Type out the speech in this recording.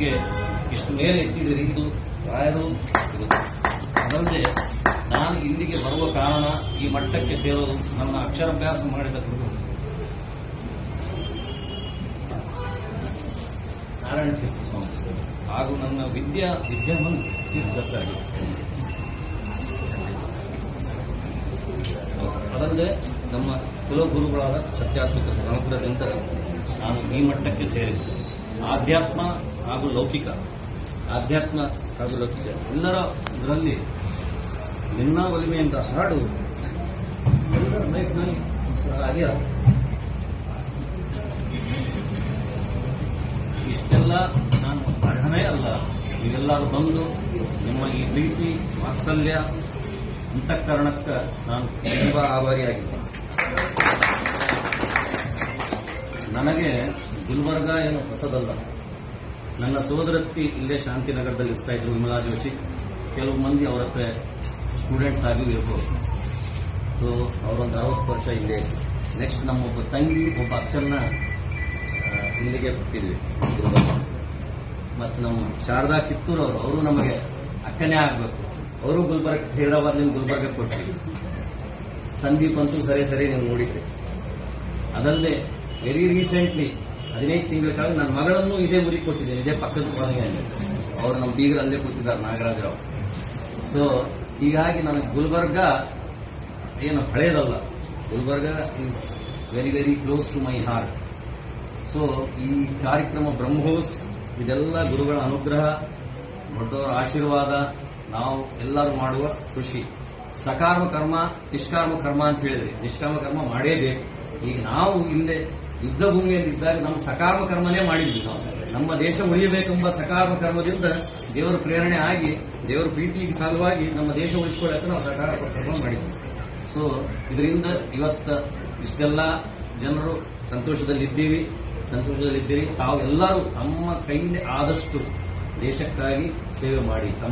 ನಮಗೆ ಇಷ್ಟು ಮೇಲೆ ಎತ್ತಿದ್ದೀರಿ. ಇದು ರಾಯರು ಇದು ಅದಲ್ಲದೆ ನಾನು ಇಲ್ಲಿಗೆ ಬರುವ ಕಾರಣ, ಈ ಮಟ್ಟಕ್ಕೆ ಸೇರೋದು ನನ್ನ ಅಕ್ಷರಾಭ್ಯಾಸ ಮಾಡಿದ ನಾರಾಯಣ ತೀರ್ಥ ಸ್ವಾಮಿ ಹಾಗೂ ನನ್ನ ವಿದ್ಯಾಮನ್ ತೀರ್ಥಕ್ಕಾಗಿ. ಅದಲ್ಲದೆ ನಮ್ಮ ಕುಲಗುರುಗಳಾದ ಸತ್ಯಾತ್ಮಕ ಅನುಗ್ರಹದಿಂದ ನಾನು ಈ ಮಟ್ಟಕ್ಕೆ ಸೇರಿದ್ದೆ. ಆಧ್ಯಾತ್ಮ ಹಾಗೂ ಲೌಕಿಕ ಎಲ್ಲರ ಇದರಲ್ಲಿ ನಿನ್ನ ಒಲಿಮೆಯಿಂದ ಹಾಡು ಎಲ್ಲರ ಲೈಫ್ನಲ್ಲಿ ಹಾಗೆ ಇಷ್ಟೆಲ್ಲ ನಾನು ಅರ್ಹನೇ ಅಲ್ಲ. ನೀವೆಲ್ಲರೂ ಬಂದು ನಿಮ್ಮ ಈ ಪ್ರೀತಿ ವಾತ್ಸಲ್ಯ ಅಂತಃಕರಣಕ್ಕೆ ನಾನು ತುಂಬಾ ಆಭಾರಿಯಾಗಿದ್ದೆ. ನನಗೆ ಗುಲ್ಬರ್ಗ ಏನು ಹೊಸದಲ್ಲ. ನನ್ನ ಸೋದರತ್ತಿ ಇಲ್ಲೇ ಶಾಂತಿನಗರದಲ್ಲಿ ಇರ್ತಾ ಇದ್ರು, ವಿಮಲಾ ಜೋಶಿ. ಕೆಲವು ಮಂದಿ ಅವರ ಹತ್ರ ಸ್ಟೂಡೆಂಟ್ಸ್ ಆಗಿ ಇರ್ಬೋದು. ಸೊ ಅವರೊಂದು 60 ವರ್ಷ ಇಲ್ಲೇ. ನೆಕ್ಸ್ಟ್ ನಮ್ಮೊಬ್ಬ ತಂಗಿ, ಒಬ್ಬ ಅಕ್ಕನ್ನ ಇಲ್ಲಿಗೆ ಬಿಟ್ಟಿದ್ವಿ ಗುಲ್ಬರ್ಗ. ಮತ್ತು ನಮ್ಮ ಶಾರದಾ ಕಿತ್ತೂರು ಅವರು ನಮಗೆ ಅಕ್ಕನೇ ಆಗಬೇಕು. ಅವರು ಗುಲ್ಬರ್ಗ, ಹೈದರಾಬಾದ್ನಿಂದ ಗುಲ್ಬರ್ಗ ಕೊಟ್ಟಿದ್ವಿ. ಸಂದೀಪ್ ಅಂತೂ ಸರಿ ನೀವು ನೋಡಿದ್ರಿ. ಅದಲ್ಲದೆ ವೆರಿ ರೀಸೆಂಟ್ಲಿ 15 ತಿಂಗಳ ಕಾಲ ನನ್ನ ಮಗಳನ್ನು ಇದೇ ಊರಿಗೆ ಕೊಟ್ಟಿದ್ದೇನೆ, ಇದೇ ಪಕ್ಕದ ಮನೆಯಲ್ಲಿ. ಅವರು ನಮ್ಮ ಬೀಗರಲ್ಲೇ ಕೂತಿದ್ದಾರೆ, ನಾಗರಾಜರಾವ್. ಸೊ ಹೀಗಾಗಿ ನನಗೆ ಗುಲ್ಬರ್ಗ ಏನು ಹಳೇದಲ್ಲ. Gulbarga is very close to my heart. So ಈ ಕಾರ್ಯಕ್ರಮ ಬ್ರಹ್ಮೋಸ್ ಇದೆಲ್ಲ ಗುರುಗಳ ಅನುಗ್ರಹ, ದೊಡ್ಡವರ ಆಶೀರ್ವಾದ, ನಾವು ಎಲ್ಲರೂ ಮಾಡುವ ಖುಷಿ. ಸಕಾರ್ಮ ಕರ್ಮ, ನಿಷ್ಕಾರ್ಮ ಕರ್ಮ ಅಂತ ಹೇಳಿದ್ರಿ. ನಿಷ್ಕಾಮ ಕರ್ಮ ಮಾಡೇಬೇಕು. ಈಗ ನಾವು ಇಲ್ಲೇ ಯುದ್ಧ ಭೂಮಿಯಲ್ಲಿ ಇದ್ದಾಗ ನಮ್ಮ ಸಕಾರ್ಮ ಕರ್ಮನೇ ಮಾಡಿದ್ವಿ. ನಾವು ನಮ್ಮ ದೇಶ ಉಳಿಯಬೇಕೆಂಬ ಸಕಾರ್ಮ ಕರ್ಮದಿಂದ ದೇವರ ಪ್ರೇರಣೆ ಆಗಿ, ದೇವರ ಪ್ರೀತಿಗೆ ಸಲುವಾಗಿ ನಮ್ಮ ದೇಶ ಉಳಿಸಿಕೊಳ್ಳಕ್ಕೆ ನಾವು ಸಕಾರಾತ್ಮಕ ಕರ್ಮ ಮಾಡಿದ್ವಿ. ಸೊ ಇದರಿಂದ ಇವತ್ತ ಇಷ್ಟೆಲ್ಲ ಜನರು ಸಂತೋಷದಲ್ಲಿದ್ದೀರಿ. ತಾವು ಎಲ್ಲರೂ ತಮ್ಮ ಕೈಯಲ್ಲಿ ಆದಷ್ಟು ದೇಶಕ್ಕಾಗಿ ಸೇವೆ ಮಾಡಿ, ತಮ್ಮ